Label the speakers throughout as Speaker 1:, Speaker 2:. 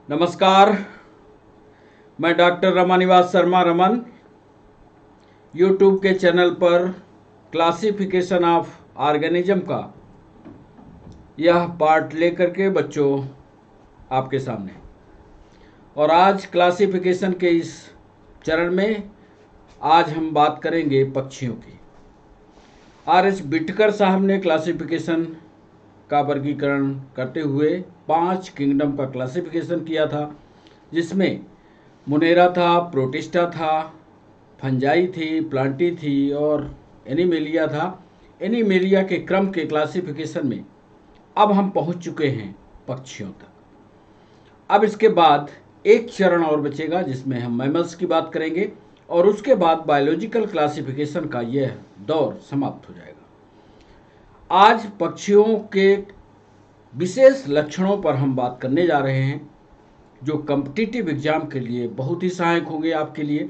Speaker 1: नमस्कार। मैं doctor Ramanivas Sharma Raman YouTube के चैनल पर क्लासिफिकेशन ऑफ ऑर्गेनिज्म का यह पार्ट लेकर के बच्चों आपके सामने। और आज क्लासिफिकेशन के इस चरण में आज हम बात करेंगे पक्षियों की। आर.एच. बिटकर साहब ने क्लासिफिकेशन का वर्गीकरण करते हुए 5 किंगडम का क्लासिफिकेशन किया था, जिसमें मुनेरा था, प्रोटिस्टा था, फंजाई थी, प्लांटी थी और एनिमेलिया था। एनिमेलिया के क्रम के क्लासिफिकेशन में अब हम पहुंच चुके हैं पक्षियों तक। अब इसके बाद एक चरण और बचेगा जिसमें हम मैमल्स की बात करेंगे और उसके बाद बायोलॉजिकल क्लासिफिकेशन का यह दौर समाप्त हो जाएगा। आज पक्षियों के विशेष लक्षणों पर हम बात करने जा रहे हैं जो कॉम्पिटिटिव एग्जाम के लिए बहुत ही सहायक होंगे आपके लिए।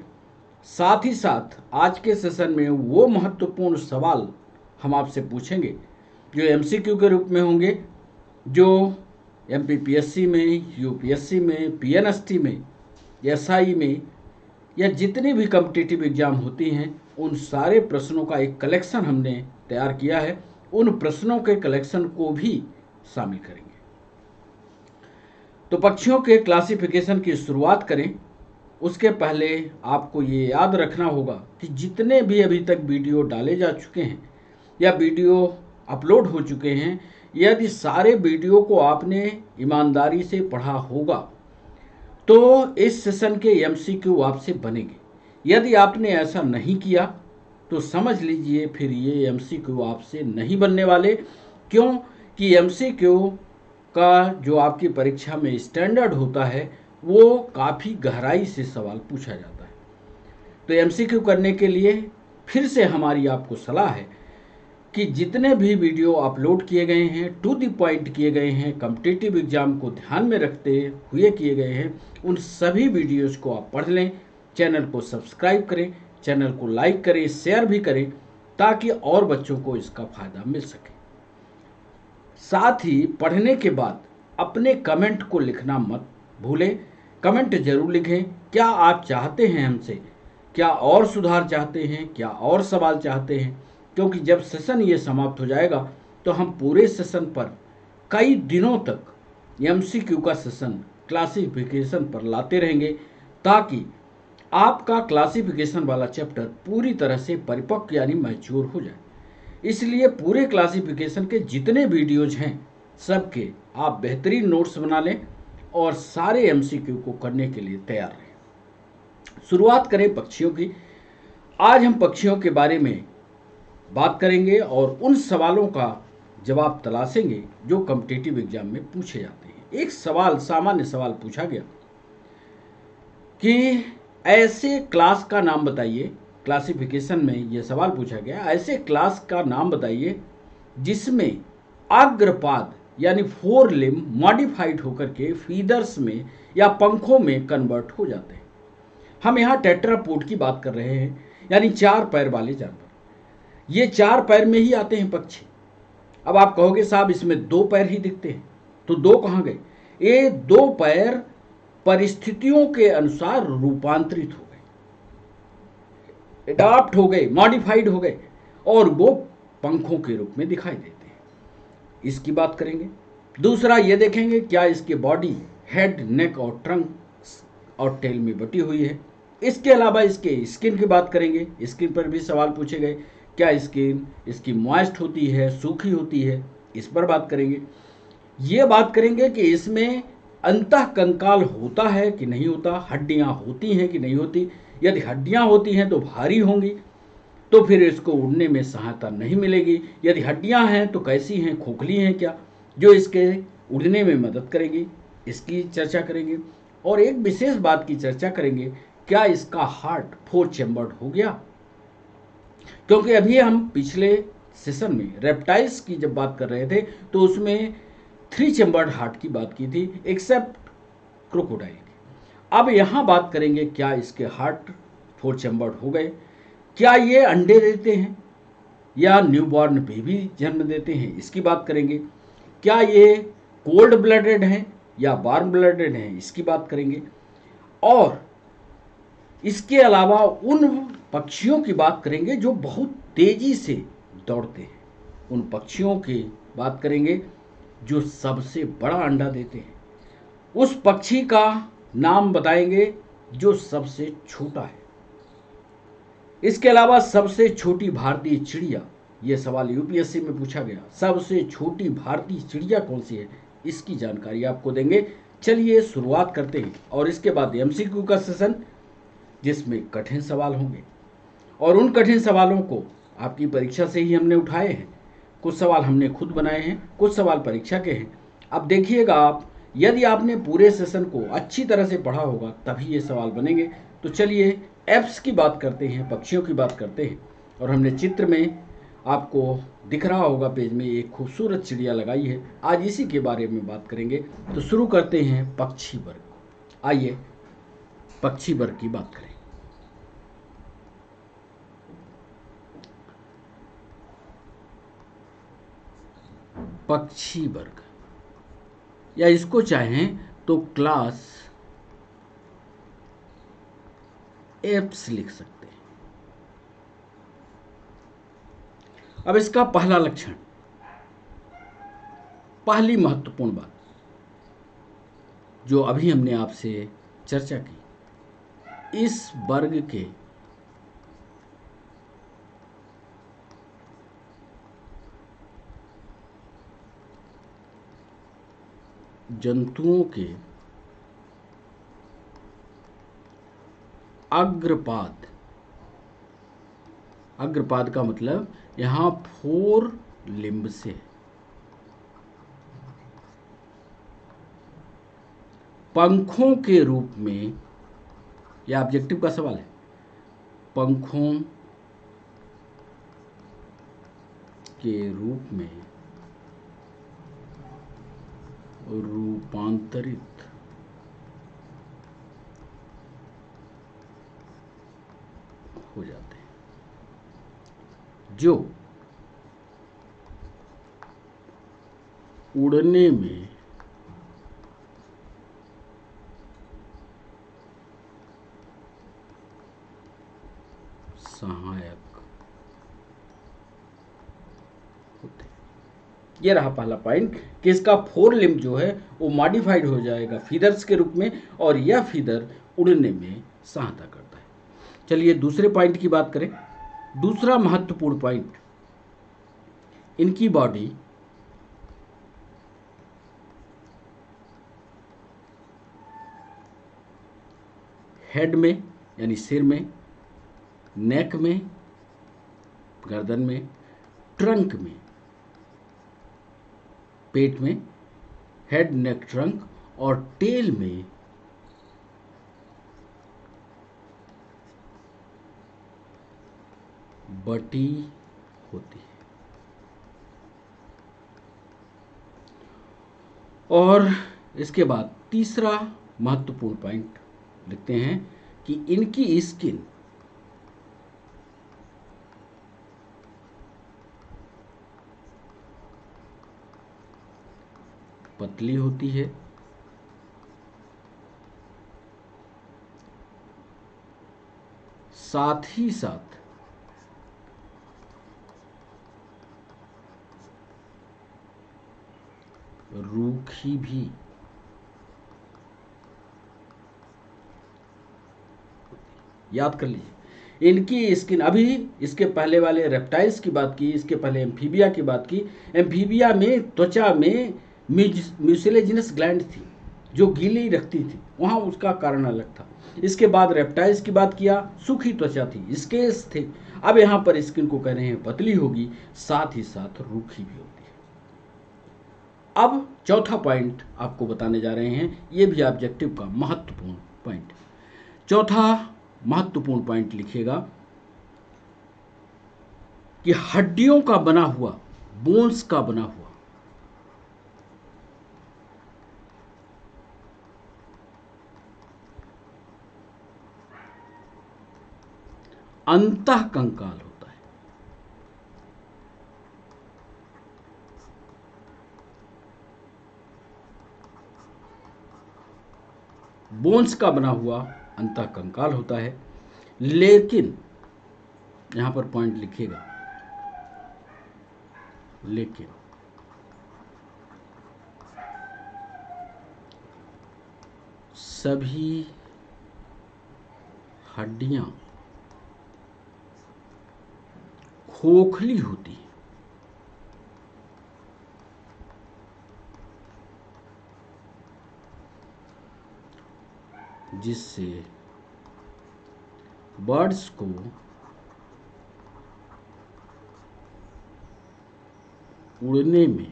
Speaker 1: साथ ही साथ आज के सेशन में वो महत्वपूर्ण सवाल हम आपसे पूछेंगे जो एमसीक्यू के रूप में होंगे, जो एमपीपीएससी में, यूपीएससी में, पीएनएसटी में, एसआई में या जितनी भी कॉम्पिटिटिव एग्जाम होती हैं उन सारे प्रश्नों का एक कलेक्शन हमने तैयार किया है। उन प्रश्नों के कलेक्शन को भी शामिल करेंगे। तो पक्षियों के क्लासिफिकेशन की शुरुआत करें उसके पहले आपको ये याद रखना होगा कि जितने भी अभी तक वीडियो डाले जा चुके हैं या वीडियो अपलोड हो चुके हैं, यदि सारे वीडियो को आपने ईमानदारी से पढ़ा होगा तो इस सेशन के एमसीक्यू आपसे बनेंगे। यदि आपने ऐसा नहीं किया तो समझ लीजिए फिर ये एमसीक्यू आपसे नहीं बनने वाले। क्यों कि एमसीक्यू का जो आपकी परीक्षा में स्टैंडर्ड होता है वो काफ़ी गहराई से सवाल पूछा जाता है। तो एमसीक्यू करने के लिए फिर से हमारी आपको सलाह है कि जितने भी वीडियो अपलोड किए गए हैं, टू द पॉइंट किए गए हैं, कॉम्पिटिटिव एग्जाम को ध्यान में रखते हुए किए गए हैं, उन सभी वीडियोज़ को आप पढ़ लें। चैनल को सब्सक्राइब करें, चैनल को लाइक करें, शेयर भी करें ताकि और बच्चों को इसका फ़ायदा मिल सके। साथ ही पढ़ने के बाद अपने कमेंट को लिखना मत भूलें। कमेंट जरूर लिखें, क्या आप चाहते हैं हमसे, क्या और सुधार चाहते हैं, क्या और सवाल चाहते हैं। क्योंकि जब सेशन ये समाप्त हो जाएगा तो हम पूरे सेशन पर कई दिनों तक एमसीक्यू का सेशन क्लासिफिकेशन पर लाते रहेंगे ताकि आपका क्लासिफिकेशन वाला चैप्टर पूरी तरह से परिपक्व यानी मैच्योर हो जाए। इसलिए पूरे क्लासिफिकेशन के जितने वीडियोज हैं सबके आप बेहतरीन नोट्स बना लें और सारे एमसीक्यू को करने के लिए तैयार रहें। शुरुआत करें पक्षियों की। आज हम पक्षियों के बारे में बात करेंगे और उन सवालों का जवाब तलाशेंगे जो कॉम्पिटिटिव एग्जाम में पूछे जाते हैं। एक सवाल, सामान्य सवाल पूछा गया कि ऐसे क्लास का नाम बताइए। क्लासिफिकेशन में यह सवाल पूछा गया, ऐसे क्लास का नाम बताइए जिसमें अग्रपाद यानी 4 लिम्ब मॉडिफाइड होकर के फीदर्स में या पंखों में कन्वर्ट हो जाते हैं। हम यहाँ टेट्रापोड की बात कर रहे हैं, यानी 4 पैर वाले जानवर। ये 4 पैर में ही आते हैं पक्षी। अब आप कहोगे साहब इसमें 2 पैर ही दिखते हैं, तो 2 कहाँ गए? ये 2 पैर परिस्थितियों के अनुसार रूपांतरित हो गए, एडाप्ट हो गए, मॉडिफाइड हो गए और वो पंखों के रूप में दिखाई देते हैं। इसकी बात करेंगे। दूसरा ये देखेंगे क्या इसकी बॉडी हेड, नेक और ट्रंक और टेल में बटी हुई है। इसके अलावा इसके स्किन की बात करेंगे। स्किन पर भी सवाल पूछे गए, क्या स्किन इसकी मॉइस्ट होती है, सूखी होती है, इस पर बात करेंगे। ये बात करेंगे कि इसमें अंतः कंकाल होता है कि नहीं होता, हड्डियां होती हैं कि नहीं होती। यदि हड्डियां होती हैं तो भारी होंगी तो फिर इसको उड़ने में सहायता नहीं मिलेगी। यदि हड्डियां हैं तो कैसी हैं, खोखली हैं क्या, जो इसके उड़ने में मदद करेगी, इसकी चर्चा करेंगे। और एक विशेष बात की चर्चा करेंगे, क्या इसका हार्ट 4 चैम्बर्ड हो गया। क्योंकि अभी हम पिछले सेशन में रेप्टाइल्स की जब बात कर रहे थे तो उसमें 3 चैम्बर्ड हार्ट की बात की थी, एक्सेप्ट क्रोकोडाइल की। अब यहाँ बात करेंगे क्या इसके हार्ट 4 चैम्बर्ड हो गए, क्या ये अंडे देते हैं या न्यूबॉर्न बेबी जन्म देते हैं, इसकी बात करेंगे। क्या ये कोल्ड ब्लडेड हैं या वार्म ब्लडेड हैं इसकी बात करेंगे, और इसके अलावा उन पक्षियों की बात करेंगे जो बहुत तेजी से दौड़ते हैं, उन पक्षियों की बात करेंगे जो सबसे बड़ा अंडा देते हैं, उस पक्षी का नाम बताएंगे जो सबसे छोटा है। इसके अलावा सबसे छोटी भारतीय चिड़िया, यह सवाल यूपीएससी में पूछा गया, सबसे छोटी भारतीय चिड़िया कौन सी है, इसकी जानकारी आपको देंगे। चलिए शुरुआत करते हैं, और इसके बाद एमसीक्यू का सेशन जिसमें कठिन सवाल होंगे, और उन कठिन सवालों को आपकी परीक्षा से ही हमने उठाए हैं। कुछ सवाल हमने खुद बनाए हैं, कुछ सवाल परीक्षा के हैं। अब देखिएगा आप, यदि आपने पूरे सेशन को अच्छी तरह से पढ़ा होगा तभी ये सवाल बनेंगे। तो चलिए एप्स की बात करते हैं, पक्षियों की बात करते हैं, और हमने चित्र में आपको दिख रहा होगा पेज में एक खूबसूरत चिड़िया लगाई है, आज इसी के बारे में बात करेंगे। तो शुरू करते हैं पक्षी वर्ग। आइए पक्षी वर्ग की बात करें। पक्षी वर्ग, या इसको चाहें तो क्लास एप्स लिख सकते हैं। अब इसका पहला लक्षण, पहली महत्वपूर्ण बात जो अभी हमने आपसे चर्चा की, इस वर्ग के जंतुओं के अग्रपाद, अग्रपाद का मतलब यहां फोर लिम्ब से, पंखों के रूप में, यह ऑब्जेक्टिव का सवाल है, पंखों के रूप में रूपांतरित हो जाते हैं, जो उड़ने में सहायक होते हैं। ये रहा पहला पॉइंट कि इसका फोर लिम्ब जो है वो मॉडिफाइड हो जाएगा फीदर्स के रूप में, और यह फीदर उड़ने में सहायता करता है। चलिए दूसरे पॉइंट की बात करें। दूसरा महत्वपूर्ण पॉइंट, इनकी बॉडी हेड में यानी सिर में, नेक में, गर्दन में, ट्रंक में, पेट में, हेड नेक ट्रंक, और टेल में बटी होती है। और इसके बाद तीसरा महत्वपूर्ण पॉइंट लिखते हैं कि इनकी स्किन पतली होती है, साथ ही साथ रूखी भी। याद कर लीजिए, इनकी स्किन, अभी इसके पहले वाले रेप्टाइल्स की बात की, इसके पहले एम्फीबिया की बात की। एम्फीबिया में त्वचा में म्यूसिलेजिनस ग्लैंड थी जो गीली रखती थी, वहाँ उसका कारण अलग था। इसके बाद रेप्टाइल्स की बात किया, सूखी त्वचा थी, स्केल्स थे। अब यहाँ पर स्किन को कह रहे हैं पतली होगी, साथ ही साथ रूखी भी होती है। अब चौथा पॉइंट आपको बताने जा रहे हैं, ये भी ऑब्जेक्टिव का महत्वपूर्ण पॉइंट। चौथा महत्वपूर्ण पॉइंट लिखिएगा कि हड्डियों का बना हुआ, बोन्स का बना हुआ अंतःकंकाल होता है। बोन्स का बना हुआ अंतःकंकाल होता है। लेकिन यहां पर पॉइंट लिखिएगा, लेकिन सभी हड्डियां खोखली होती हैं, जिससे बर्ड्स को उड़ने में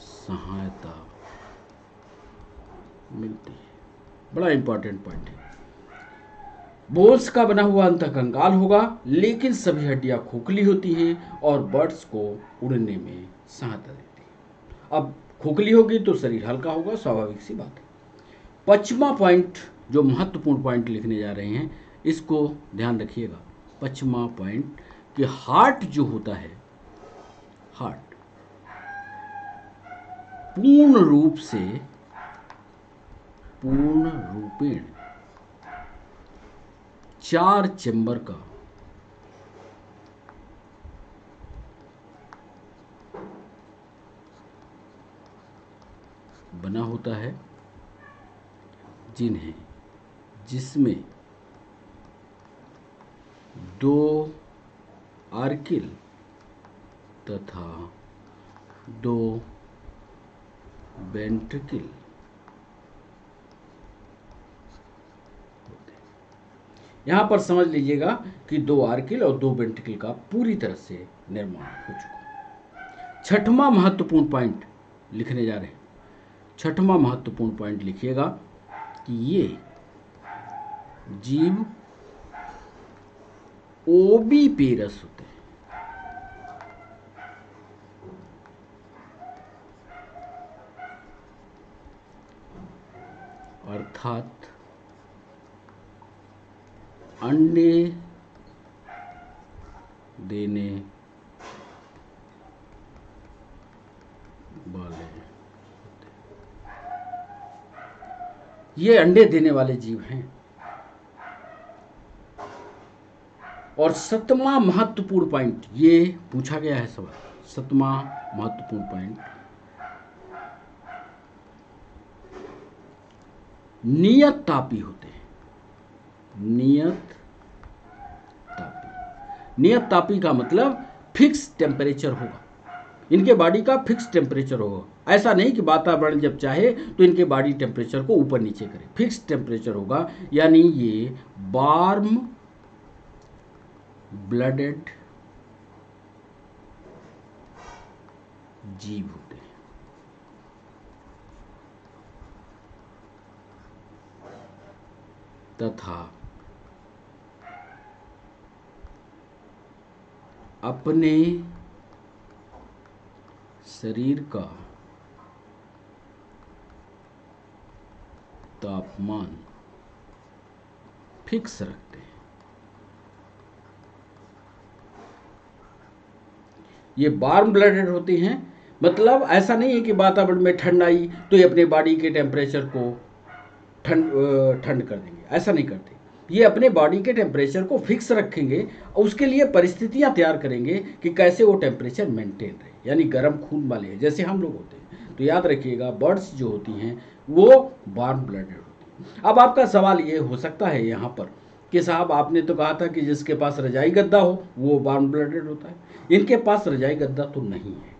Speaker 1: सहायता मिलती है। बड़ा इंपॉर्टेंट पॉइंट है। बोन्स का बना हुआ अंतःकंकाल होगा, लेकिन सभी हड्डियां खोखली होती हैं और बर्ड्स को उड़ने में सहायता देती है। अब खोखली होगी तो शरीर हल्का होगा, स्वाभाविक सी बात है। पचवां पॉइंट, जो महत्वपूर्ण पॉइंट लिखने जा रहे हैं, इसको ध्यान रखिएगा। पचवां पॉइंट कि हार्ट जो होता है, हार्ट पूर्ण रूपेण 4 चेंबर का बना होता है, जिसमें 2 आर्किल तथा 2 वेंट्रिकल होते हैं। यहां पर समझ लीजिएगा कि 2 आर्किल और 2 वेंट्रिकल का पूरी तरह से निर्माण हो चुका। छठवां महत्वपूर्ण पॉइंट लिखने जा रहे हैं। छठवां महत्वपूर्ण पॉइंट लिखिएगा कि ये जीव ओविपेरस होते हैं। अर्थात अंडे देने वाले होते हैं। ये अंडे देने वाले जीव हैं। और 7वां महत्वपूर्ण पॉइंट, ये पूछा गया है सवाल। 7वां महत्वपूर्ण पॉइंट, नियत तापी होते हैं। नियत तापी का मतलब फिक्स टेम्परेचर होगा। इनके बॉडी का फिक्स टेम्परेचर होगा। ऐसा नहीं कि वातावरण जब चाहे तो इनके बॉडी टेम्परेचर को ऊपर नीचे करे। फिक्स टेम्परेचर होगा, यानी ये वार्म ब्लडेड जीव होते हैं। तथा अपने शरीर का तापमान फिक्स रखते हैं। ये वार्म ब्लडेड होती हैं, मतलब ऐसा नहीं है कि वातावरण में ठंड आई तो ये अपने बॉडी के टेम्परेचर को ठंड कर देंगे। ऐसा नहीं करते। ये अपने बॉडी के टेम्परेचर को फिक्स रखेंगे, उसके लिए परिस्थितियां तैयार करेंगे कि कैसे वो टेम्परेचर मेंटेन रहे, यानी गर्म खून वाले हैं जैसे हम लोग होते हैं। तो याद रखिएगा, बर्ड्स जो होती हैं वो वार्म ब्लडेड होती हैं। अब आपका सवाल ये हो सकता है यहाँ पर कि साहब आपने तो कहा था कि जिसके पास रजाई गद्दा हो वो वार्म ब्लडेड होता है। इनके पास रजाई गद्दा तो नहीं है,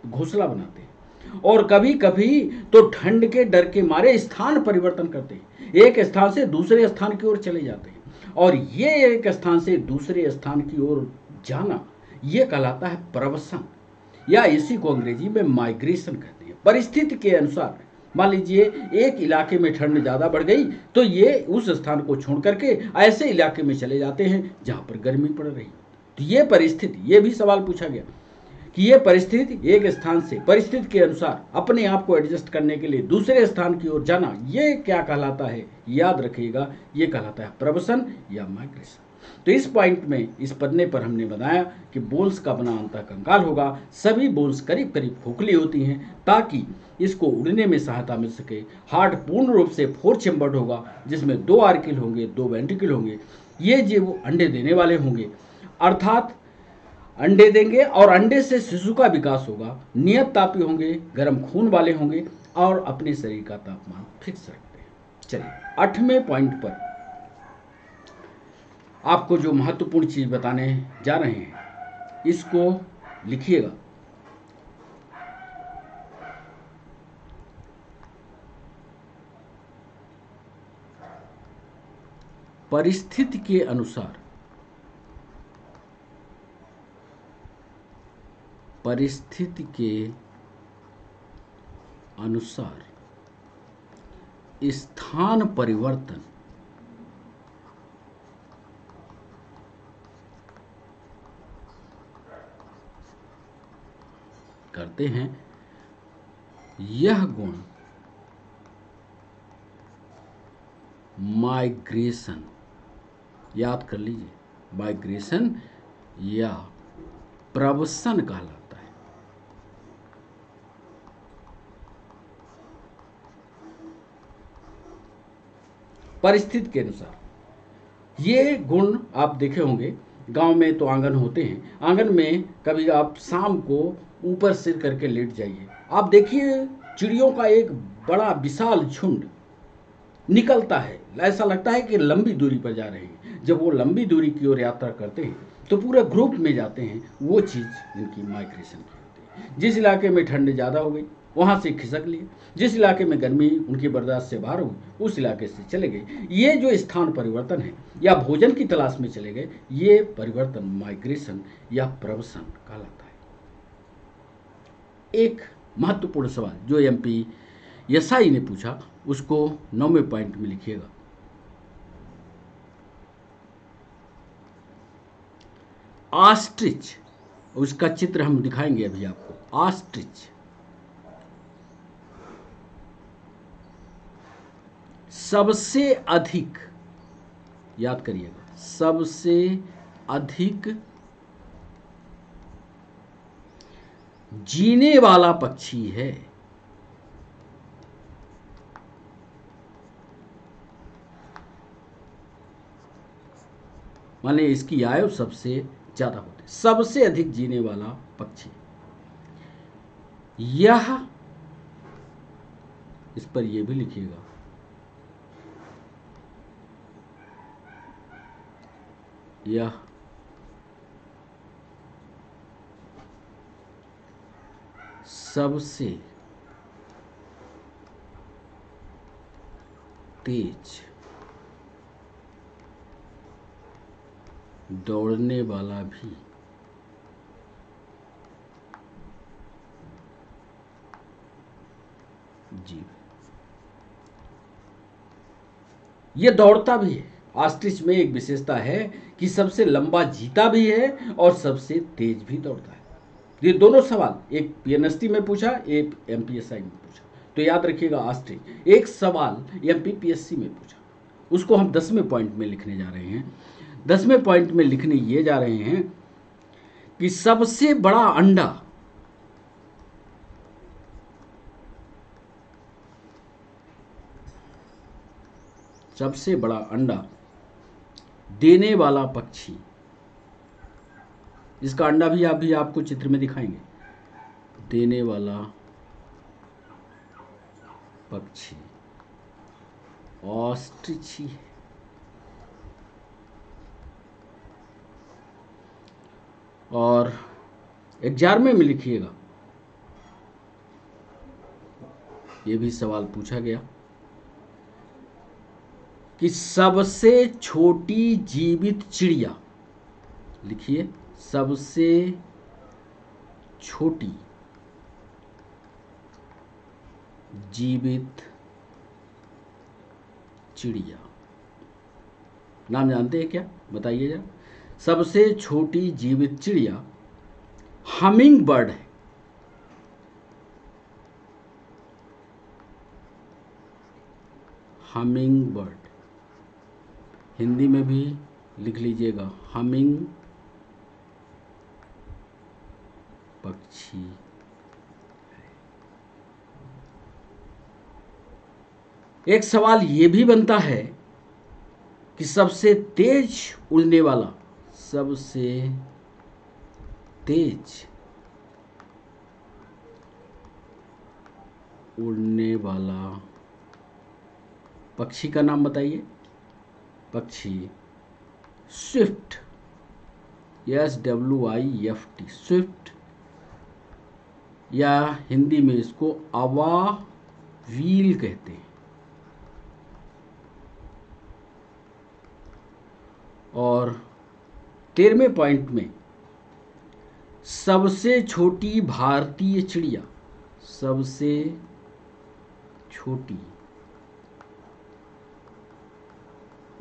Speaker 1: घोंसला बनाते हैं और कभी कभी तो ठंड के डर के मारे स्थान परिवर्तन करते हैं, एक स्थान से दूसरे स्थान की ओर चले जाते हैं। और ये एक स्थान से दूसरे स्थान की ओर जाना, ये कहलाता है प्रवसन, या इसी को अंग्रेजी में माइग्रेशन कहते हैं। परिस्थिति के अनुसार मान लीजिए एक इलाके में ठंड ज़्यादा बढ़ गई तो ये उस स्थान को छोड़ करके ऐसे इलाके में चले जाते हैं जहाँ पर गर्मी पड़ रही। तो ये परिस्थिति, ये भी सवाल पूछा गया कि ये परिस्थिति एक स्थान से परिस्थिति के अनुसार अपने आप को एडजस्ट करने के लिए दूसरे स्थान की ओर जाना, ये क्या कहलाता है? याद रखिएगा, ये कहलाता है प्रवसन या माइग्रेशन। तो इस पॉइंट में, इस पन्ने पर हमने बताया कि बोन्स का बना अंतःकंकाल होगा। सभी बोन्स करीब करीब खोखली होती हैं ताकि इसको उड़ने में सहायता मिल सके। हार्ट पूर्ण रूप से 4 चेम्बर्ड होगा, जिसमें 2 आर्किल होंगे, 2 वेंट्रिकल होंगे। ये जीव अंडे देने वाले होंगे, अर्थात अंडे देंगे और अंडे से शिशु का विकास होगा। नियत तापी होंगे, गर्म खून वाले होंगे और अपने शरीर का तापमान फिक्स रखते हैं। चलिए 8वें पॉइंट पर आपको जो महत्वपूर्ण चीज बताने जा रहे हैं, इसको लिखिएगा। परिस्थिति के अनुसार, परिस्थिति के अनुसार स्थान परिवर्तन करते हैं। यह गुण माइग्रेशन, याद कर लीजिए, माइग्रेशन या प्रवसन कहलाता है। परिस्थिति के अनुसार ये गुण आप देखे होंगे, गांव में तो आंगन होते हैं, आंगन में कभी आप शाम को ऊपर सिर करके लेट जाइए, आप देखिए चिड़ियों का एक बड़ा विशाल झुंड निकलता है। ऐसा लगता है कि लंबी दूरी पर जा रहे हैं। जब वो लंबी दूरी की ओर यात्रा करते हैं तो पूरे ग्रुप में जाते हैं। वो चीज़ इनकी माइग्रेशन की होती है। जिस इलाके में ठंड ज़्यादा हो गई वहाँ से खिसक लिए, जिस इलाके में गर्मी उनकी बर्दाश्त से बाहर हुई उस इलाके से चले गए। ये जो स्थान परिवर्तन है या भोजन की तलाश में चले गए, ये परिवर्तन माइग्रेशन या प्रवसन कहलाता है। एक महत्वपूर्ण सवाल जो MP यसाई ने पूछा, उसको 9वें पॉइंट में लिखिएगा। ऑस्ट्रिच, उसका चित्र हम दिखाएंगे अभी आपको। ऑस्ट्रिच सबसे अधिक, याद करिएगा, सबसे अधिक जीने वाला पक्षी है। माने इसकी आयु सबसे ज्यादा होती है, सबसे अधिक जीने वाला पक्षी। यह, इस पर यह भी लिखिएगा, यह सबसे तेज दौड़ने वाला भी जीव, यह दौड़ता भी है। ऑस्ट्रिच में एक विशेषता है कि सबसे लंबा जीता भी है और सबसे तेज भी दौड़ता है। ये दोनों सवाल, एक PNST में पूछा, एक MPSI में पूछा, तो याद रखिएगा ऑस्ट्रिच। एक सवाल MPPSC में पूछा, उसको हम 10वें पॉइंट में लिखने जा रहे हैं। 10वें पॉइंट में लिखने ये जा रहे हैं कि सबसे बड़ा अंडा सबसे बड़ा अंडा देने वाला पक्षी, इसका अंडा भी अभी आपको चित्र में दिखाएंगे। देने वाला पक्षी ऑस्ट्रिच ही है। और 11वें में लिखिएगा, ये भी सवाल पूछा गया कि सबसे छोटी जीवित चिड़िया, लिखिए, सबसे छोटी जीवित चिड़िया, नाम जानते हैं क्या, बताइए जरा। सबसे छोटी जीवित चिड़िया हमिंग बर्ड है। हमिंग बर्ड, हिंदी में भी लिख लीजिएगा हमिंग पक्षी। एक सवाल ये भी बनता है कि सबसे तेज उड़ने वाला, सबसे तेज उड़ने वाला पक्षी का नाम बताइए। पक्षी स्विफ्ट, SWIFT, स्विफ्ट, या हिंदी में इसको अवावील कहते हैं। और 13वें पॉइंट में सबसे छोटी भारतीय चिड़िया, सबसे छोटी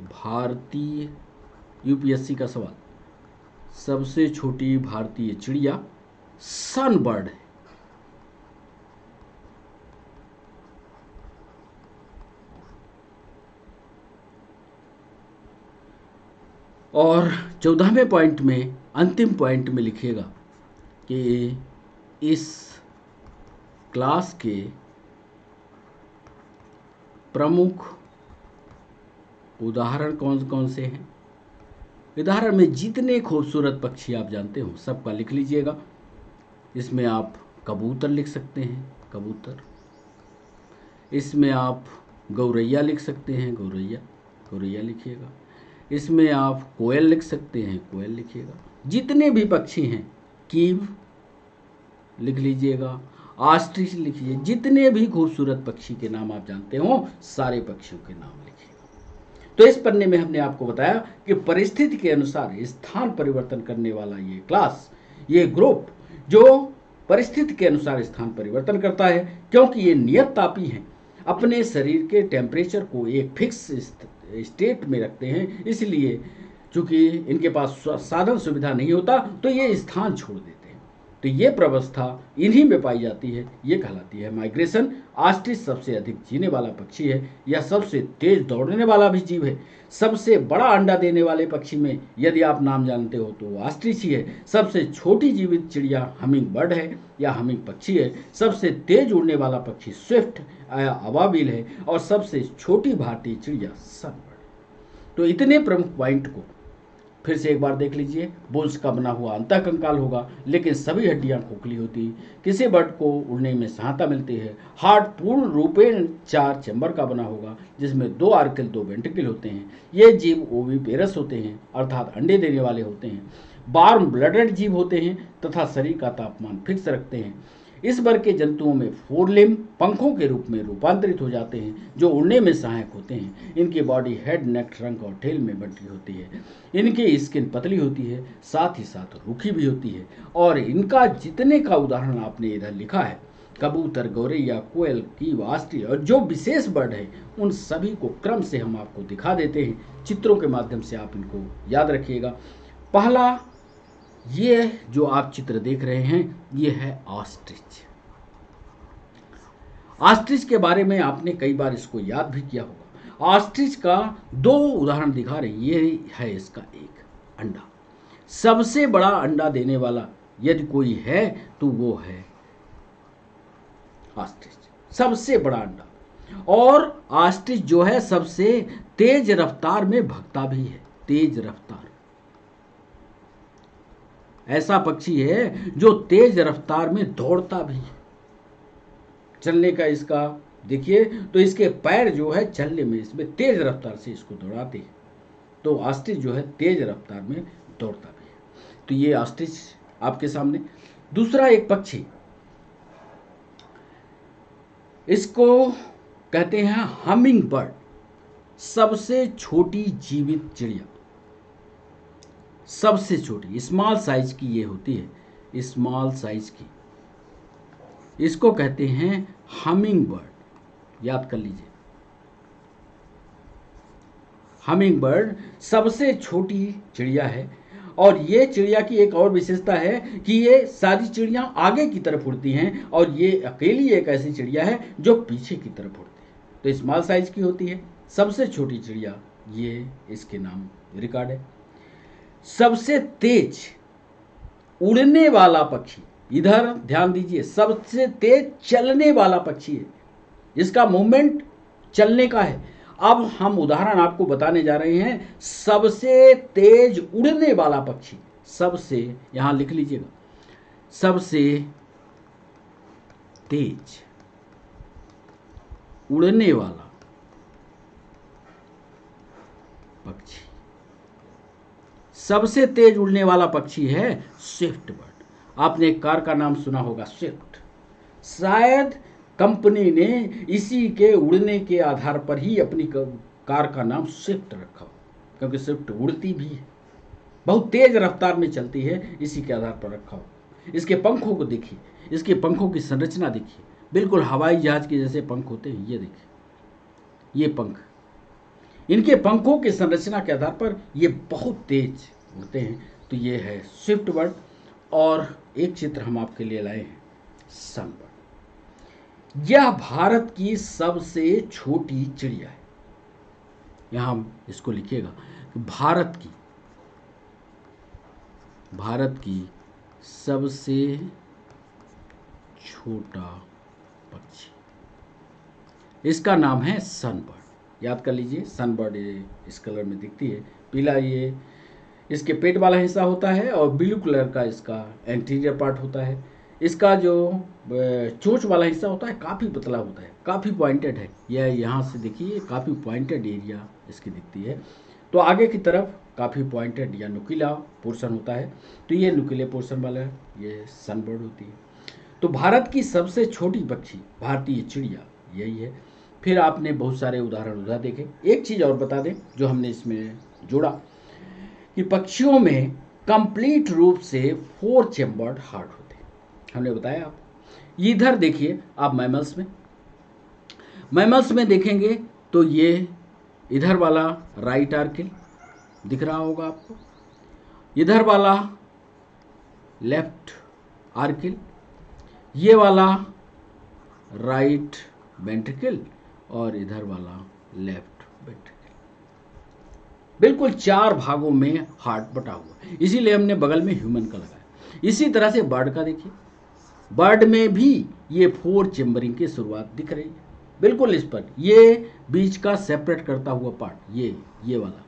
Speaker 1: भारतीय, यूपीएससी का सवाल, सबसे छोटी भारतीय चिड़िया सनबर्ड है। और 14वें पॉइंट में, अंतिम पॉइंट में लिखिएगा कि इस क्लास के प्रमुख उदाहरण कौन कौन से हैं। उदाहरण में जितने खूबसूरत पक्षी आप जानते हो सबका लिख लीजिएगा। इसमें आप कबूतर लिख सकते हैं, कबूतर। इसमें आप गौरैया लिख सकते हैं, गौरैया, गौरैया लिखिएगा। इसमें आप कोयल लिख सकते हैं, कोयल लिखिएगा। जितने भी पक्षी हैं, कीव लिख लीजिएगा, ऑस्ट्रिच लिखिए। जितने भी खूबसूरत पक्षी के नाम आप जानते हो सारे पक्षियों के नाम लिखिएगा। तो इस पन्ने में हमने आपको बताया कि परिस्थिति के अनुसार स्थान परिवर्तन करने वाला ये क्लास, ये ग्रुप जो परिस्थिति के अनुसार स्थान परिवर्तन करता है, क्योंकि ये नियत तापी हैं, अपने शरीर के टेम्परेचर को एक फिक्स स्टेट में रखते हैं, इसलिए चूंकि इनके पास साधन सुविधा नहीं होता तो ये स्थान छोड़ देते हैं। तो ये प्रवस्था इन्हीं में पाई जाती है, ये कहलाती है माइग्रेशन। ऑस्ट्रिच सबसे अधिक जीने वाला पक्षी है, यह सबसे तेज दौड़ने वाला भी जीव है। सबसे बड़ा अंडा देने वाले पक्षी में यदि आप नाम जानते हो तो ऑस्ट्रिच ही है। सबसे छोटी जीवित चिड़िया हमिंग बर्ड है या हमिंग पक्षी है। सबसे तेज उड़ने वाला पक्षी स्विफ्ट या अवाबिल है। और सबसे छोटी भारतीय चिड़िया सनबर्ड। तो इतने प्रमुख पॉइंट को फिर से एक बार देख लीजिए। बुल्स का बना हुआ अंतःकंकाल होगा, लेकिन सभी हड्डियां खोखली होती। किसी बर्ड को उड़ने में सहायता मिलती है। हार्ट पूर्ण रूपेण 4 चैम्बर का बना होगा, जिसमें 2 आर्किल 2 वेंट्रिकल होते हैं। ये जीव ओविपेरस होते हैं, अर्थात अंडे देने वाले होते हैं। वार्म ब्लडेड जीव होते हैं तथा शरीर का तापमान फिक्स रखते हैं। इस वर्ग के जंतुओं में फोरलिम पंखों के रूप में रूपांतरित हो जाते हैं, जो उड़ने में सहायक होते हैं। इनकी बॉडी हेड, नेक, ट्रंक और टेल में बंटी होती है। इनकी स्किन पतली होती है, साथ ही साथ रूखी भी होती है। और इनका जितने का उदाहरण आपने इधर लिखा है, कबूतर, गौरैया, कोयल, कीव, ऑस्ट्रिच और जो विशेष बर्ड है, उन सभी को क्रम से हम आपको दिखा देते हैं। चित्रों के माध्यम से आप इनको याद रखिएगा। पहला, ये जो आप चित्र देख रहे हैं, ये है ऑस्ट्रिच। ऑस्ट्रिच के बारे में आपने कई बार इसको याद भी किया होगा। ऑस्ट्रिच का 2 उदाहरण दिखा रहे हैं। ये है इसका एक अंडा। सबसे बड़ा अंडा देने वाला यदि कोई है तो वो है ऑस्ट्रिच, सबसे बड़ा अंडा। और ऑस्ट्रिच जो है सबसे तेज रफ्तार में भगता भी है, तेज रफ्तार। ऐसा पक्षी है जो तेज रफ्तार में दौड़ता भी है। चलने का इसका देखिए तो इसके पैर जो है चलने में इसमें तेज रफ्तार से इसको दौड़ाते हैं। तो ऑस्ट्रिच जो है तेज रफ्तार में दौड़ता भी है। तो ये ऑस्ट्रिच आपके सामने। दूसरा एक पक्षी, इसको कहते हैं हमिंग बर्ड, सबसे छोटी जीवित चिड़िया, सबसे छोटी स्मॉल साइज की ये होती है, स्मॉल साइज की। इसको कहते हैं हमिंग बर्ड, याद कर लीजिए। हमिंग बर्ड सबसे छोटी चिड़िया है। और ये चिड़िया की एक और विशेषता है कि ये सारी चिड़िया आगे की तरफ उड़ती हैं और ये अकेली एक ऐसी चिड़िया है जो पीछे की तरफ उड़ती है। तो स्मॉल साइज की होती है, सबसे छोटी चिड़िया, ये इसके नाम रिकॉर्ड है। सबसे तेज उड़ने वाला पक्षी, इधर ध्यान दीजिए, सबसे तेज चलने वाला पक्षी है, जिसका मूवमेंट चलने का है। अब हम उदाहरण आपको बताने जा रहे हैं सबसे तेज उड़ने वाला पक्षी। सबसे, यहां लिख लीजिएगा, सबसे तेज उड़ने वाला पक्षी, सबसे तेज उड़ने वाला पक्षी है स्विफ्ट बर्ड। आपने एक कार का नाम सुना होगा, स्विफ्ट। शायद कंपनी ने इसी के उड़ने के आधार पर ही अपनी कार का नाम स्विफ्ट रखा हो, क्योंकि स्विफ्ट उड़ती भी है, बहुत तेज रफ्तार में चलती है, इसी के आधार पर रखा हो। इसके पंखों को देखिए, इसके पंखों की संरचना देखिए, बिल्कुल हवाई जहाज के जैसे पंख होते हैं। ये देखिए, ये पंख, इनके पंखों की संरचना के आधार पर ये बहुत तेज उड़ते हैं। तो ये है स्विफ्ट बर्ड। और एक चित्र हम आपके लिए लाए हैं, सनबर्ड। यह भारत की सबसे छोटी चिड़िया है। यहां इसको लिखिएगा, भारत की सबसे छोटा पक्षी, इसका नाम है सनबर्ड। याद कर लीजिए, सनबर्ड इस कलर में दिखती है, पीला ये इसके पेट वाला हिस्सा होता है और ब्लू कलर का इसका एंटीरियर पार्ट होता है। इसका जो चोंच वाला हिस्सा होता है काफ़ी पतला होता है, काफ़ी पॉइंटेड है। यह यहाँ से देखिए काफ़ी पॉइंटेड एरिया इसकी दिखती है। तो आगे की तरफ काफ़ी पॉइंटेड या नुकीला पोर्शन होता है, तो ये नुकीले पोर्शन वाला ये सनबर्ड होती है। तो भारत की सबसे छोटी पक्षी, भारतीय चिड़िया, यही है। फिर आपने बहुत सारे उदाहरण उधर देखे। एक चीज़ और बता दें जो हमने इसमें जोड़ा, कि पक्षियों में कंप्लीट रूप से 4 चेम्बर्ड हार्ट होते हैं, हमने बताया आप। इधर देखिए आप मैमल्स में देखेंगे तो ये इधर वाला राइट आर्किल दिख रहा होगा आपको, इधर वाला लेफ्ट आर्किल, ये वाला राइट वेंट्रिकल और इधर वाला लेफ्ट वेंट्रिकल। बिल्कुल 4 भागों में हार्ट बटा हुआ, इसीलिए हमने बगल में ह्यूमन का लगाया। इसी तरह से बर्ड का देखिए, बर्ड में भी ये 4 चेम्बरिंग की शुरुआत दिख रही है, बिल्कुल इस पर। ये बीच का सेपरेट करता हुआ पार्ट, ये वाला,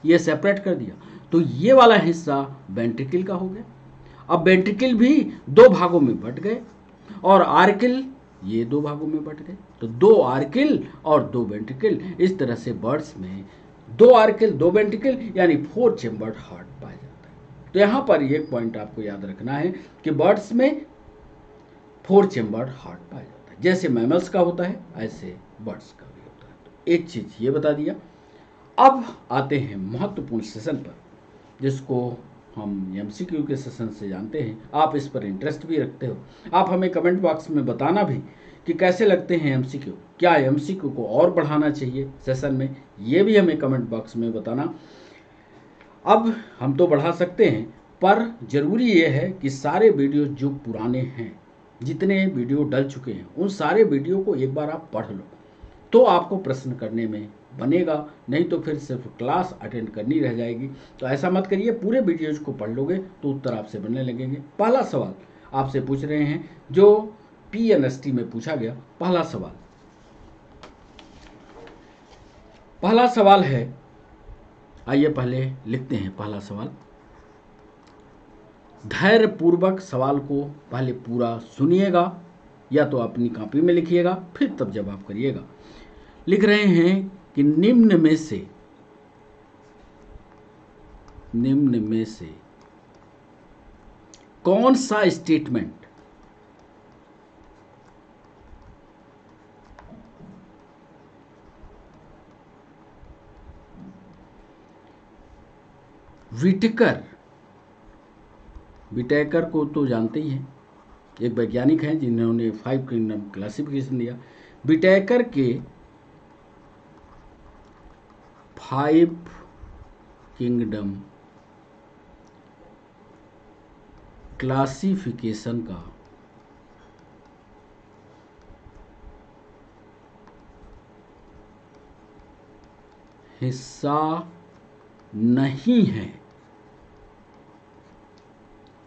Speaker 1: ये सेपरेट कर दिया, तो ये वाला हिस्सा वेंट्रिकल का हो गया। अब वेंट्रिकल भी 2 भागों में बट गए और आर्किल ये 2 भागों में बट गए, तो 2 आर्किल और 2 वेंट्रिकल। इस तरह से बर्ड्स में 2 आर्किल 2 वेंट्रिकल यानी 4 चेम्बर्ड हार्ट पाया जाता है। तो यहां पर एक पॉइंट आपको याद रखना है कि बर्ड्स में 4 चेम्बर्ड हार्ट पाया जाता है। जैसे मैमल्स का होता है ऐसे बर्ड्स का भी होता है। तो एक चीज ये बता दिया। अब आते हैं महत्वपूर्ण सेशन पर, जिसको हम एमसीक्यू के सेशन से जानते हैं। आप इस पर इंटरेस्ट भी रखते हो, आप हमें कमेंट बॉक्स में बताना भी कि कैसे लगते हैं एमसीक्यू, क्या एमसीक्यू को और बढ़ाना चाहिए सेशन में, ये भी हमें कमेंट बॉक्स में बताना। अब हम तो बढ़ा सकते हैं, पर ज़रूरी ये है कि सारे वीडियो जो पुराने हैं, जितने वीडियो डल चुके हैं, उन सारे वीडियो को एक बार आप पढ़ लो, तो आपको प्रश्न करने में बनेगा। नहीं तो फिर सिर्फ क्लास अटेंड करनी रह जाएगी। तो ऐसा मत करिए, पूरे वीडियोज को पढ़ लोगे तो उत्तर आपसे बनने लगेंगे। पहला सवाल आपसे पूछ रहे हैं जो PNST में पूछा गया। पहला सवाल है, आइए पहले लिखते हैं पहला सवाल। धैर्य पूर्वक सवाल को पहले पूरा सुनिएगा, या तो अपनी कॉपी में लिखिएगा फिर तब जवाब करिएगा। लिख रहे हैं कि निम्न में से कौन सा स्टेटमेंट विटेकर को तो जानते ही हैं, एक वैज्ञानिक हैं जिन्होंने 5 किंगडम क्लासिफिकेशन दिया। विटेकर के 5 किंगडम क्लासिफिकेशन का हिस्सा नहीं है,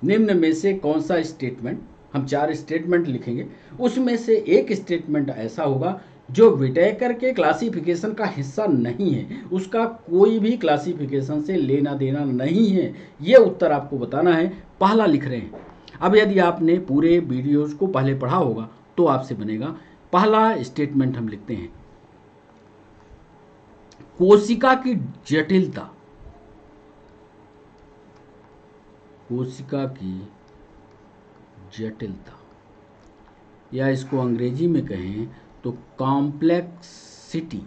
Speaker 1: निम्न में से कौन सा स्टेटमेंट, हम 4 स्टेटमेंट लिखेंगे, उसमें से एक स्टेटमेंट ऐसा होगा जो विटेकर के क्लासिफिकेशन का हिस्सा नहीं है, उसका कोई भी क्लासिफिकेशन से लेना देना नहीं है। ये उत्तर आपको बताना है, पहला लिख रहे हैं। अब यदि आपने पूरे वीडियोस को पहले पढ़ा होगा तो आपसे बनेगा। पहला स्टेटमेंट हम लिखते हैं, कोशिका की जटिलता, कोशिका की जटिलता, या इसको अंग्रेजी में कहें तो कॉम्प्लेक्सिटी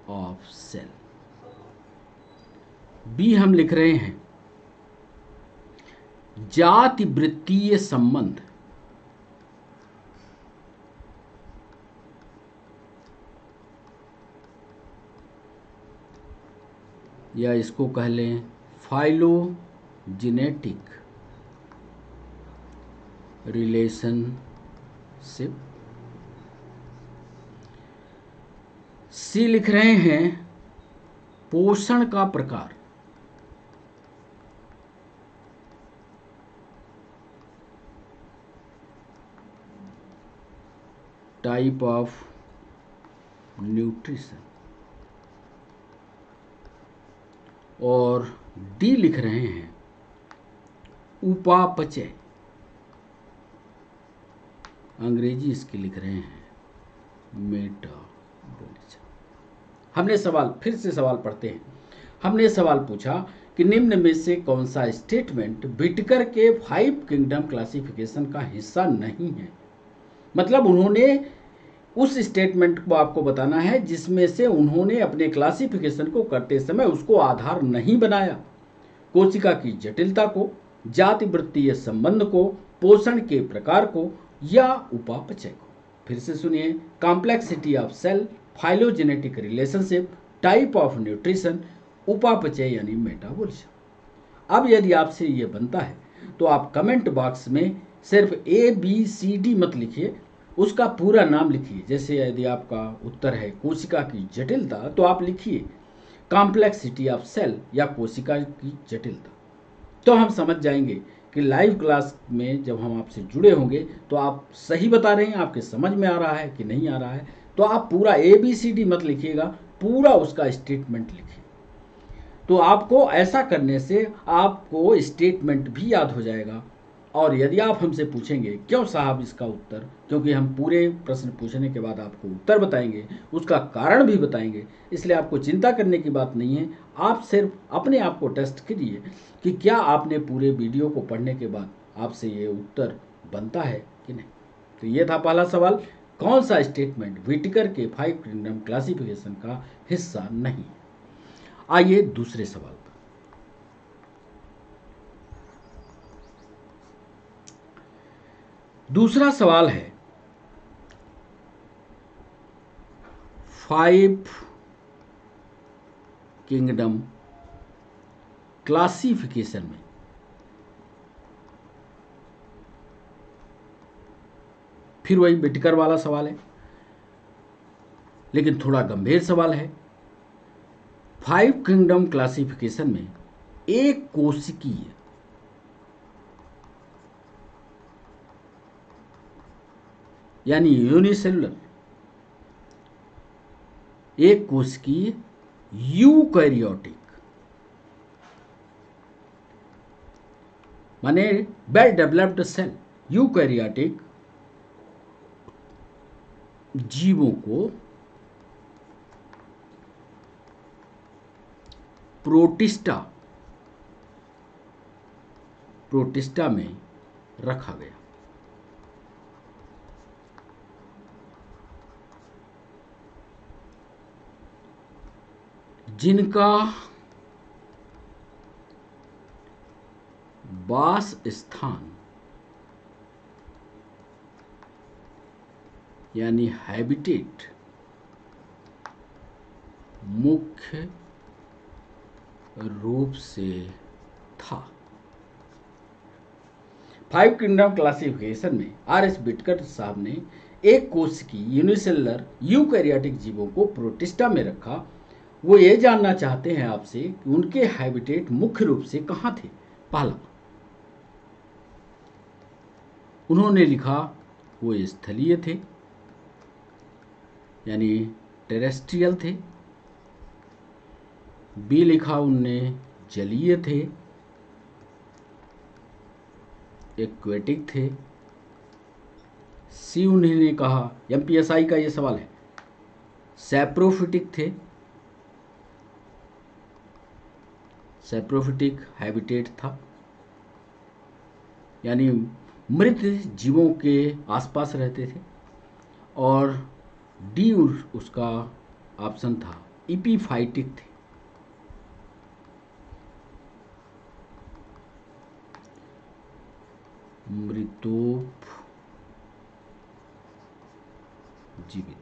Speaker 1: ऑफ सेल। बी हम लिख रहे हैं, जाति वृत्तीय संबंध, या इसको कह लें फाइलोजेनेटिक रिलेशनशिप। सी लिख रहे हैं, पोषण का प्रकार, टाइप ऑफ न्यूट्रिशन। और डी लिख रहे हैं, उपापचय, अंग्रेजी इसकी लिख रहे हैं मेटाबॉलिज्म। हमने सवाल, फिर से सवाल पढ़ते हैं। हमने सवाल पूछा कि निम्न में से कौन सा स्टेटमेंट विटेकर के 5 किंगडम क्लासिफिकेशन का हिस्सा नहीं है। मतलब उन्होंने उस स्टेटमेंट को आपको बताना है जिसमें से उन्होंने अपने क्लासिफिकेशन को करते समय उसको आधार नहीं बनाया। कोशिका की जटिलता को, जाति वृत्तीय संबंध को, पोषण के प्रकार को, या उपापचय को। फिर से सुनिए, complexity of cell, phylogenetic relationship, type of nutrition, उपापचय यानी मेटाबॉलिज्म। अब यदि आपसे ये बनता है तो आप कमेंट बॉक्स में सिर्फ ABCD मत लिखिए, उसका पूरा नाम लिखिए। जैसे यदि आपका उत्तर है कोशिका की जटिलता तो आप लिखिए कॉम्प्लेक्सिटी ऑफ सेल या कोशिका की जटिलता। तो हम समझ जाएंगे कि लाइव क्लास में जब हम आपसे जुड़े होंगे तो आप सही बता रहे हैं, आपके समझ में आ रहा है कि नहीं आ रहा है। तो आप पूरा ABCD मत लिखिएगा, पूरा उसका स्टेटमेंट लिखिए। तो आपको ऐसा करने से आपको स्टेटमेंट भी याद हो जाएगा। और यदि आप हमसे पूछेंगे क्यों साहब इसका उत्तर, क्योंकि हम पूरे प्रश्न पूछने के बाद आपको उत्तर बताएंगे, उसका कारण भी बताएंगे, इसलिए आपको चिंता करने की बात नहीं है। आप सिर्फ अपने आप को टेस्ट कीजिए कि क्या आपने पूरे वीडियो को पढ़ने के बाद आपसे ये उत्तर बनता है कि नहीं। तो ये था पहला सवाल, कौन सा स्टेटमेंट विटेकर के 5 किंगडम क्लासिफिकेशन का हिस्सा नहीं। आइए दूसरे सवाल पर। दूसरा सवाल है, 5 किंगडम क्लासिफिकेशन में फिर वही विटेकर वाला सवाल है, लेकिन थोड़ा गंभीर सवाल है। 5 किंगडम क्लासिफिकेशन में एक कोशिकीय यानी यूनिसेलुलर, एक कोशिकीय यूकैरियोटिक माने वेल डेवलप्ड सेल, यूकैरियोटिक जीवों को प्रोटिस्टा में रखा गया। जिनका वास स्थान यानी हैबिटेट मुख्य रूप से था। 5 किंगडम क्लासिफिकेशन में RS विटेकर साहब ने एक कोशिकी यूनिसेलुलर यूकैरियोटिक जीवों को प्रोटिस्टा में रखा। वो ये जानना चाहते हैं आपसे कि उनके हैबिटेट मुख्य रूप से कहाँ थे, पहला, उन्होंने लिखा वो स्थलीय थे, यानी टेरेस्ट्रियल थे। बी लिखा उनने जलीय थे, एक्वेटिक थे। सी उन्होंने कहा, एमपीएसआई का ये सवाल है, सैप्रोफिटिक थे, सैप्रोफिटिक हैबिटेट था, यानी मृत जीवों के आसपास रहते थे। और डी उसका ऑप्शन था, इपीफाइटिक थे। मृतोप जीवित।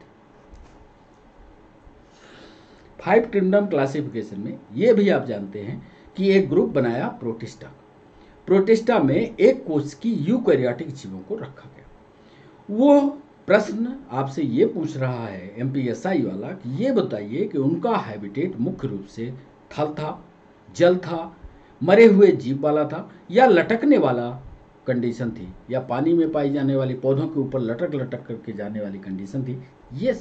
Speaker 1: 5 किंगडम क्लासिफिकेशन में ये भी आप जानते हैं कि एक ग्रुप बनाया प्रोटिस्टा। प्रोटिस्टा में एक कोष की यूकैरियोटिक जीवों को रखा गया। वो प्रश्न आपसे ये पूछ रहा है एमपीएसआई वाला कि ये बताइए कि उनका हैबिटेट मुख्य रूप से थल था, जल था, मरे हुए जीव वाला था, या लटकने वाला कंडीशन थी, या पानी में पाई जाने वाली पौधों के ऊपर लटक लटक करके जाने वाली कंडीशन थी। ये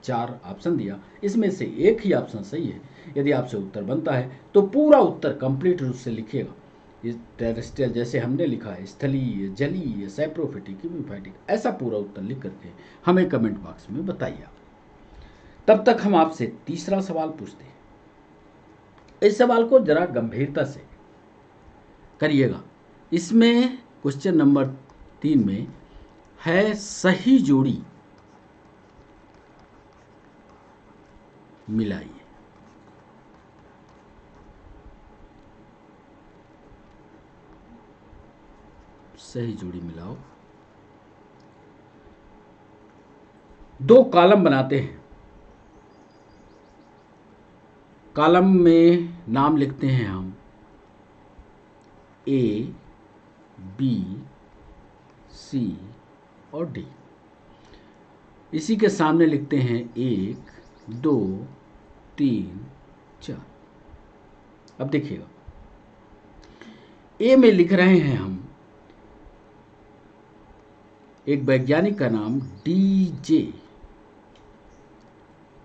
Speaker 1: 4 ऑप्शन दिया, इसमें से एक ही ऑप्शन सही है। यदि आपसे उत्तर बनता है तो पूरा उत्तर कंप्लीट रूप से लिखिएगा। टेरेस्ट्रियल जैसे हमने लिखा है, स्थलीय, जलीय, सैप्रोफिटिक, इपीफाइटिक, ऐसा पूरा उत्तर लिख करके हमें कमेंट बॉक्स में बताइए। तब तक हम आपसे तीसरा सवाल पूछते हैं। इस सवाल को जरा गंभीरता से करिएगा। इसमें क्वेश्चन नंबर 3 में है, सही जोड़ी मिलाइए। सही जोड़ी मिलाओ। 2 कॉलम बनाते हैं। कॉलम में नाम लिखते हैं हम ए, बी, सी और डी। इसी के सामने लिखते हैं 1, 2, 3, 4। अब देखिएगा, ए में लिख रहे हैं हम एक वैज्ञानिक का नाम डीजे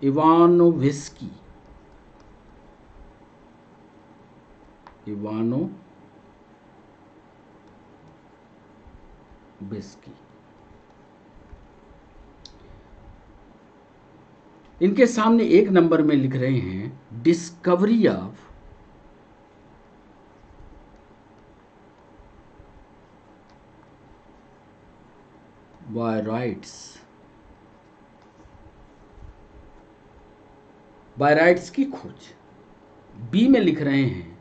Speaker 1: इवानोविस्की। इनके सामने 1 नंबर में लिख रहे हैं डिस्कवरी ऑफ बायराइट्स की खोज। बी में लिख रहे हैं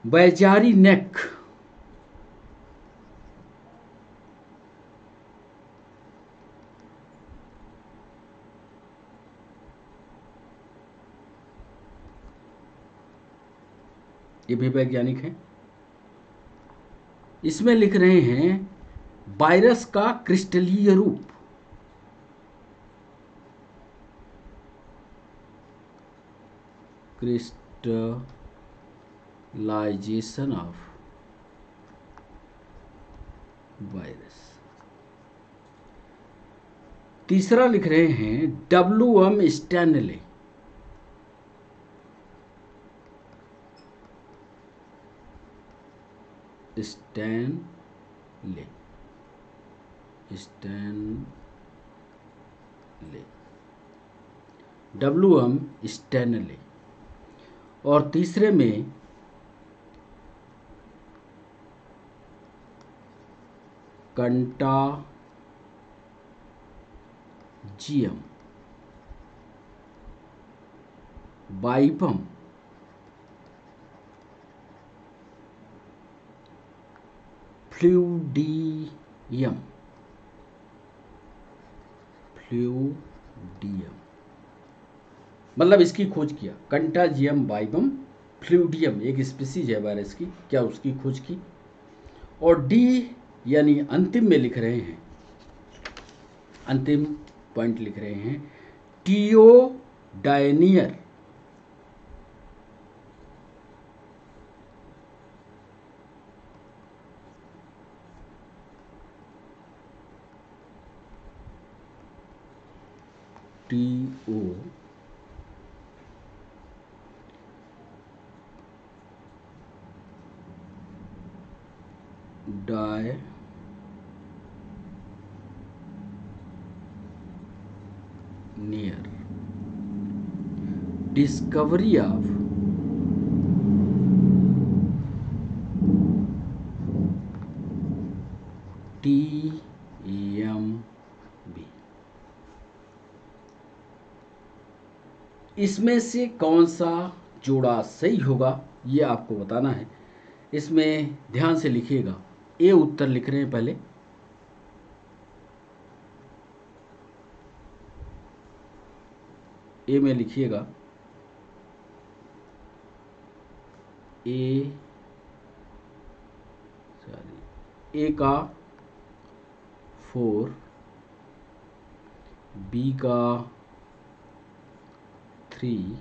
Speaker 1: बैजारी नेक ये भी वैज्ञानिक हैं। इसमें लिख रहे हैं वायरस का क्रिस्टलीय रूप। Crystallisation of virus. तीसरा लिख रहे हैं WM स्टैनले। WM Stanley. और तीसरे में कंटाजियम बाइपम फ्लूडियम। मतलब इसकी खोज किया। कंटाजियम बाइपम फ्लूडियम एक स्पीसीज है वायरस की, क्या उसकी खोज की। और डी यानी अंतिम में लिख रहे हैं, अंतिम पॉइंट लिख रहे हैं टियोडायनियर DO Diener discovery of TMB। इसमें से कौन सा जोड़ा सही होगा ये आपको बताना है। इसमें ध्यान से लिखिएगा। ए उत्तर लिख रहे हैं पहले। ए में लिखिएगा ए का 4, बी का 3,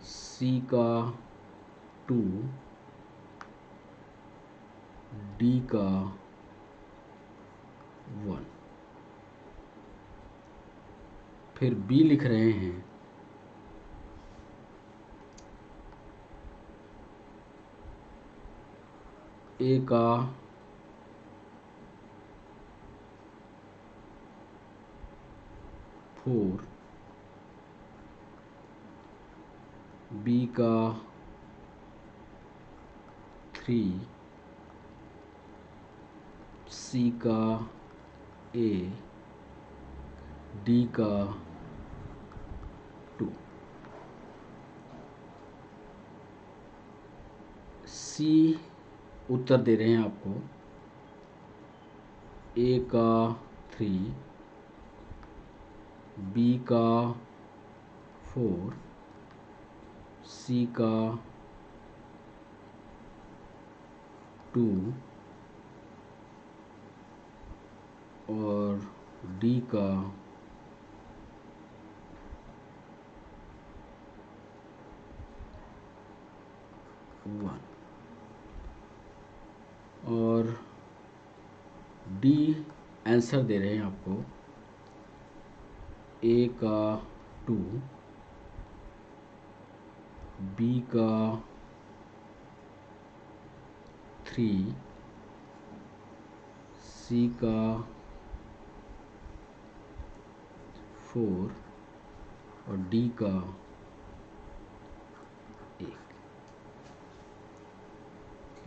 Speaker 1: सी का 2, डी का 1। फिर बी लिख रहे हैं ए का 4, बी का 3, सी का ए, डी का 2। सी उत्तर दे रहे हैं आपको ए का 3, बी का 4, सी का 2 और डी का 1। और डी आंसर दे रहे हैं आपको ए का 2, बी का 3, सी का 4 और डी का 1।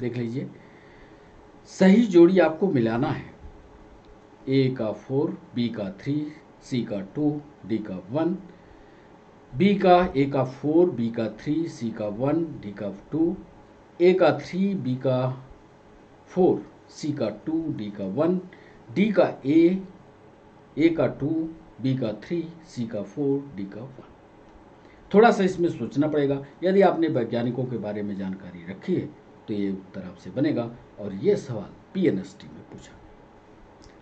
Speaker 1: देख लीजिए, सही जोड़ी आपको मिलाना है। ए का 4, बी का 3, सी का 2, डी का 1, बी का ए का 4, बी का 3, सी का 1, डी का 2, ए का 3, बी का 4, सी का 2, डी का 1, डी का ए का 2, बी का 3, सी का 4, डी का 1। थोड़ा सा इसमें सोचना पड़ेगा। यदि आपने वैज्ञानिकों के बारे में जानकारी रखी है तो ये उत्तर आपसे बनेगा। और ये सवाल PNST में पूछा,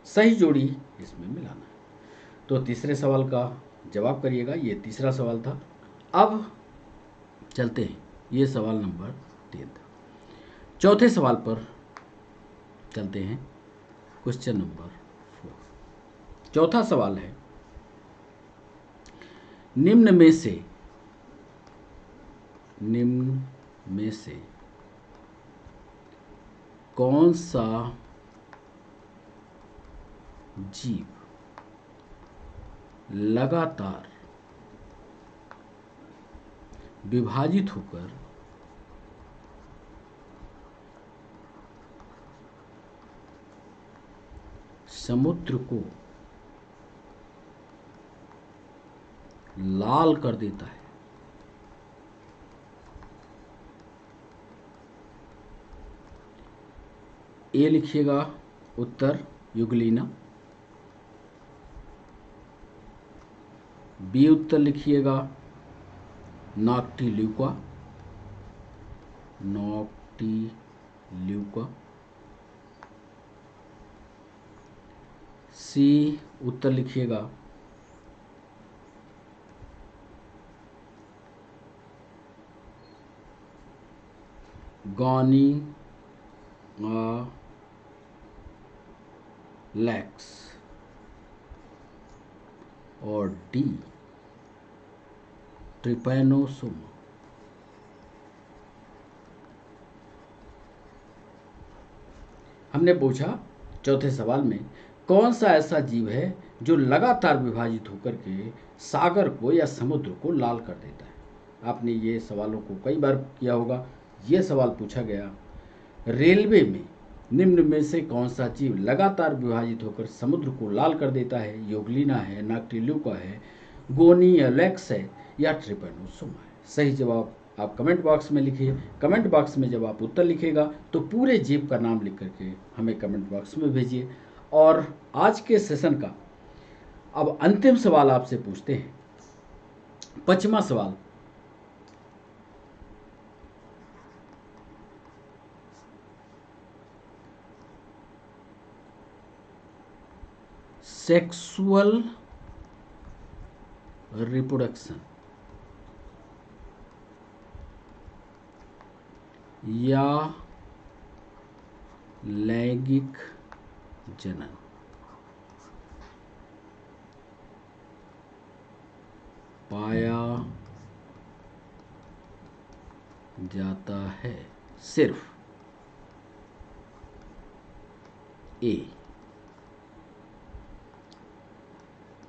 Speaker 1: सही जोड़ी इसमें मिलाना है। तो तीसरे सवाल का जवाब करिएगा। ये तीसरा सवाल था। अब चलते हैं, ये सवाल नंबर 3 था। चौथे सवाल पर चलते हैं, क्वेश्चन नंबर 4। चौथा सवाल है, निम्न में से कौन सा जीव लगातार विभाजित होकर समुद्र को लाल कर देता है? ए लिखिएगा उत्तर यूग्लिना, बी उत्तर लिखिएगा नॉक्टिल्यूका, सी उत्तर लिखिएगा गॉनी लैक्स, और डी ट्रिपैनोसोमा। हमने पूछा चौथे सवाल में, कौन सा ऐसा जीव है जो लगातार विभाजित होकर के सागर को या समुद्र को लाल कर देता है। आपने ये सवालों को कई बार किया होगा। ये सवाल पूछा गया रेलवे में निम्न में से कौन सा जीव लगातार विभाजित होकर समुद्र को लाल कर देता है। योगलिना है, नाक्टिल्यूका है, गोनियोलेक्स है या ट्रिपैनोसोमा है। सही जवाब आप कमेंट बॉक्स में लिखिए। कमेंट बॉक्स में जब आप उत्तर लिखिएगा तो पूरे जीव का नाम लिख करके हमें कमेंट बॉक्स में भेजिए। और आज के सेशन का अब अंतिम सवाल आपसे पूछते हैं। 5वां सवाल, सेक्सुअल रिप्रोडक्शन या लैंगिक जनन पाया जाता है सिर्फ ए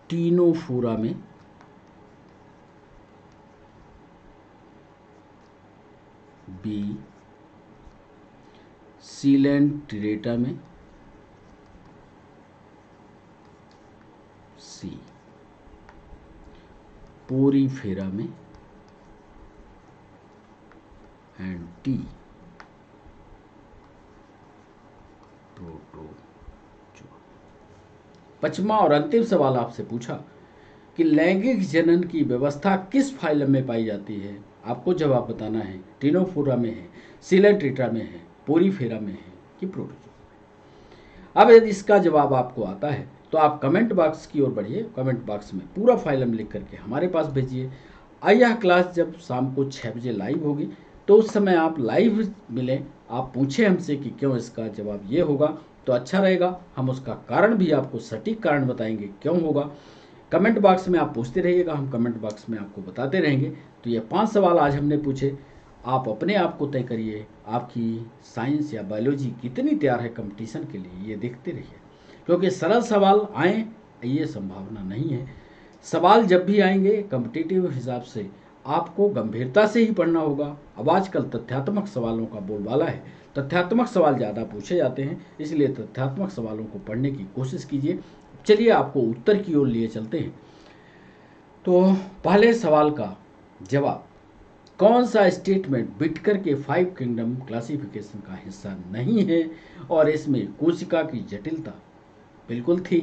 Speaker 1: टीनोफोरा में, बी सीलेंट्रेटा में, सी पोरीफेरा में एंड डी प्रोटोजोआ। 5वां और अंतिम सवाल आपसे पूछा कि लैंगिक जनन की व्यवस्था किस फाइलम में पाई जाती है। आपको जवाब बताना है टीनोफोरा में है, सीलेंट्रेटा में है, पोरीफेरा में है कि प्रोटोजोआ। अब यदि इसका जवाब आपको आता है तो आप कमेंट बॉक्स की ओर बढ़िए। कमेंट बॉक्स में पूरा फाइलम लिख करके हमारे पास भेजिए। यह क्लास जब शाम को 6 बजे लाइव होगी तो उस समय आप लाइव मिलें, आप पूछें हमसे कि क्यों इसका जवाब ये होगा तो अच्छा रहेगा। हम उसका कारण भी आपको सटीक कारण बताएंगे क्यों होगा। कमेंट बॉक्स में आप पूछते रहिएगा, हम कमेंट बॉक्स में आपको बताते रहेंगे। तो ये 5 सवाल आज हमने पूछे। आप अपने आप को तय करिए, आपकी साइंस या बायोलॉजी कितनी तैयार है कंपटीशन के लिए, ये देखते रहिए। क्योंकि सरल सवाल आए ये संभावना नहीं है। सवाल जब भी आएंगे कॉम्पिटिटिव हिसाब से आपको गंभीरता से ही पढ़ना होगा। अब आजकल तथ्यात्मक सवालों का बोलबाला है, तथ्यात्मक सवाल ज़्यादा पूछे जाते हैं, इसलिए तथ्यात्मक सवालों को पढ़ने की कोशिश कीजिए। चलिए आपको उत्तर की ओर लिए चलते हैं। तो पहले सवाल का जवाब, कौन सा स्टेटमेंट बिटकर के 5 किंगडम क्लासिफिकेशन का हिस्सा नहीं है और इसमें कोशिका की जटिलता बिल्कुल थी,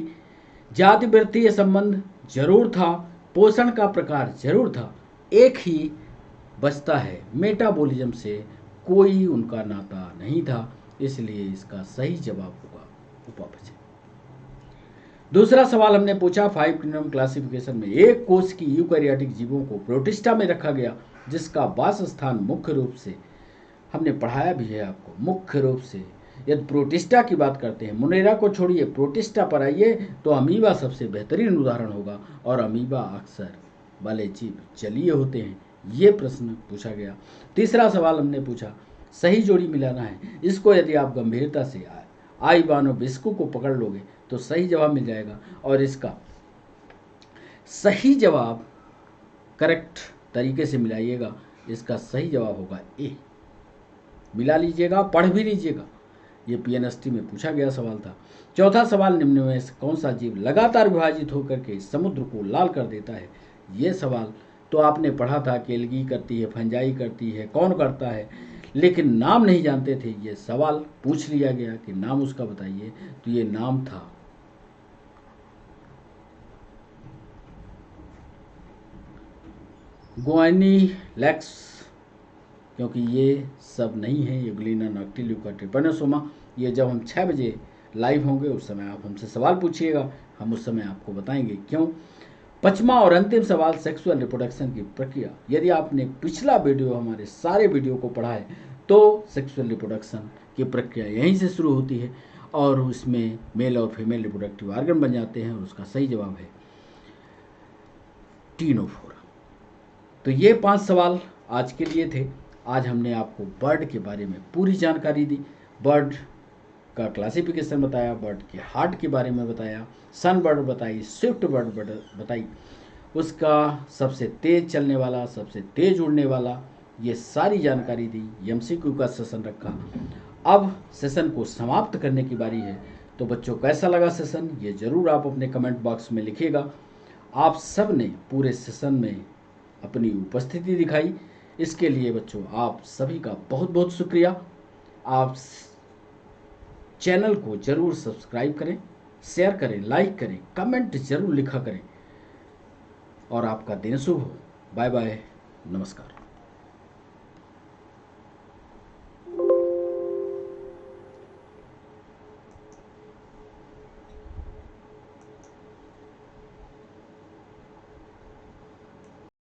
Speaker 1: जाति वृत्तीय संबंध जरूर था, पोषण का प्रकार जरूर था, एक ही बचता है मेटाबॉलिज्म से कोई उनका नाता नहीं था, इसलिए इसका सही जवाब होगा उपापचय। दूसरा सवाल हमने पूछा 5 किंगडम क्लासिफिकेशन में एक कोष की यूकैरियोटिक जीवों को प्रोटिस्टा में रखा गया जिसका वास स्थान मुख्य रूप से, हमने पढ़ाया भी है आपको, मुख्य रूप से यदि प्रोटिस्टा की बात करते हैं, मुनेरा को छोड़िए प्रोटिस्टा पर आइए तो अमीबा सबसे बेहतरीन उदाहरण होगा और अमीबा अक्सर वाले जीव जलीय होते हैं। ये प्रश्न पूछा गया। तीसरा सवाल हमने पूछा सही जोड़ी मिलाना है, इसको यदि आप गंभीरता से आइवानोविस्कु को पकड़ लोगे तो सही जवाब मिल जाएगा और इसका सही जवाब करेक्ट तरीके से मिलाइएगा। इसका सही जवाब होगा ए। मिला लीजिएगा, पढ़ भी लीजिएगा, ये पीएनएसटी में पूछा गया सवाल था। चौथा सवाल, निम्न में से कौन सा जीव लगातार विभाजित होकर के समुद्र को लाल कर देता है। ये सवाल तो आपने पढ़ा था कि एल्गी करती है, फंजाई करती है, कौन करता है, लेकिन नाम नहीं जानते थे। ये सवाल पूछ लिया गया कि नाम उसका बताइए, तो ये नाम था गोनियोलेक्स, क्योंकि ये सब नहीं है योगलिना, नाक्टिल्यूका, ट्रिपैनोसोमा। ये जब हम 6 बजे लाइव होंगे उस समय आप हमसे सवाल पूछिएगा, हम उस समय आपको बताएंगे क्यों। 5वां और अंतिम सवाल, सेक्सुअल रिप्रोडक्शन की प्रक्रिया। यदि आपने पिछला वीडियो, हमारे सारे वीडियो को पढ़ा है तो सेक्सुअल रिप्रोडक्शन की प्रक्रिया यहीं से शुरू होती है और उसमें मेल और फीमेल रिप्रोडक्टिव ऑर्गन बन जाते हैं और उसका सही जवाब है टीनोफोरा। तो ये 5 सवाल आज के लिए थे। आज हमने आपको बर्ड के बारे में पूरी जानकारी दी, बर्ड का क्लासिफिकेशन बताया, बर्ड के हार्ट के बारे में बताया, सन बर्ड बताई, स्विफ्ट बर्ड बताई, उसका सबसे तेज़ चलने वाला, सबसे तेज़ उड़ने वाला, ये सारी जानकारी दी, एमसीक्यू का सेशन रखा। अब सेशन को समाप्त करने की बारी है। तो बच्चों कैसा लगा सेशन, ये ज़रूर आप अपने कमेंट बॉक्स में लिखिएगा। आप सब ने पूरे सेशन में अपनी उपस्थिति दिखाई, इसके लिए बच्चों आप सभी का बहुत बहुत शुक्रिया। आप चैनल को ज़रूर सब्सक्राइब करें, शेयर करें, लाइक करें, कमेंट ज़रूर लिखा करें और आपका दिन शुभ हो। बाय बाय, नमस्कार।